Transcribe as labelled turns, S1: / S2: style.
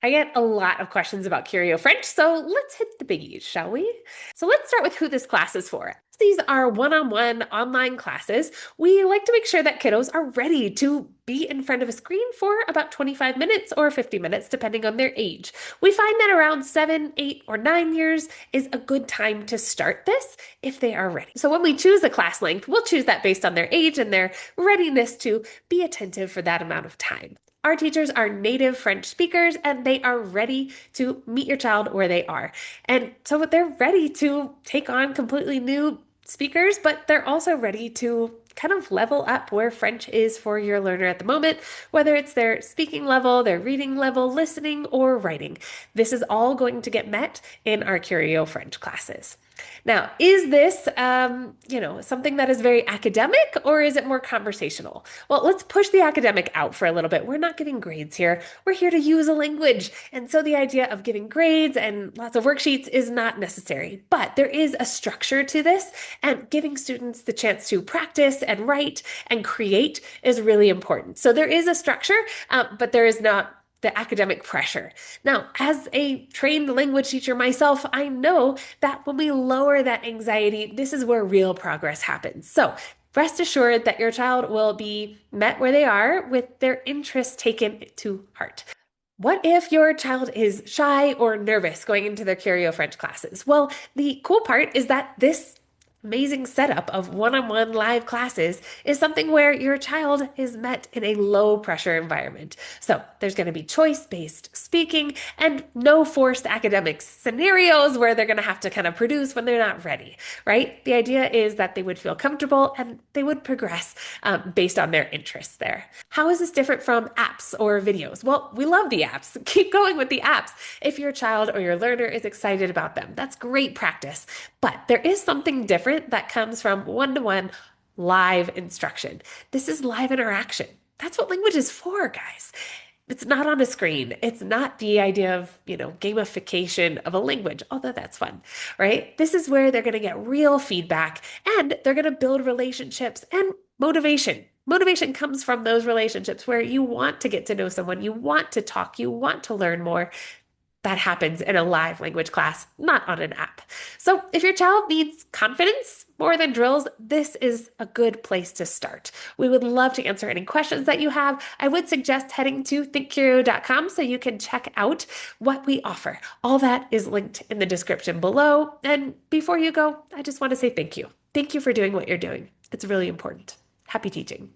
S1: I get a lot of questions about CurioFrench, so let's hit the biggies, shall we? So let's start with who this class is for. These are one-on-one online classes. We like to make sure that kiddos are ready to be in front of a screen for about 25 minutes or 50 minutes, depending on their age. We find that around 7, 8, or 9 years is a good time to start this if they are ready. So when we choose a class length, we'll choose that based on their age and their readiness to be attentive for that amount of time. Our teachers are native French speakers and they are ready to meet your child where they are. And so they're ready to take on completely new speakers, but they're also ready to kind of level up where French is for your learner at the moment, whether it's their speaking level, their reading level, listening, or writing. This is all going to get met in our Curio French classes. Now, is this, something that is very academic or is it more conversational? Well, let's push the academic out for a little bit. We're not giving grades here. We're here to use a language. And so the idea of giving grades and lots of worksheets is not necessary. But there is a structure to this, and giving students the chance to practice and write and create is really important. So there is a structure, but there is not the academic pressure. Now, as a trained language teacher myself, I know that when we lower that anxiety, this is where real progress happens. So rest assured that your child will be met where they are with their interests taken to heart. What if your child is shy or nervous going into their Curio French classes? Well, the cool part is that this amazing setup of one-on-one live classes is something where your child is met in a low pressure environment. So there's going to be choice-based speaking and no forced academic scenarios where they're going to have to kind of produce when they're not ready, right? The idea is that they would feel comfortable and they would progress based on their interests there. How is this different from apps or videos? Well, we love the apps. Keep going with the apps if your child or your learner is excited about them. That's great practice. But there is something different that comes from one-to-one live instruction. This is live interaction. That's what language is for, guys. It's not on a screen. It's not the idea of, gamification of a language, although that's fun, right? This is where they're going to get real feedback and they're going to build relationships and motivation. Motivation comes from those relationships where you want to get to know someone, you want to talk, you want to learn more. That happens in a live language class, not on an app. So if your child needs confidence more than drills, this is a good place to start. We would love to answer any questions that you have. I would suggest heading to thinkcurio.com so you can check out what we offer. All that is linked in the description below. And before you go, I just want to say thank you. Thank you for doing what you're doing. It's really important. Happy teaching.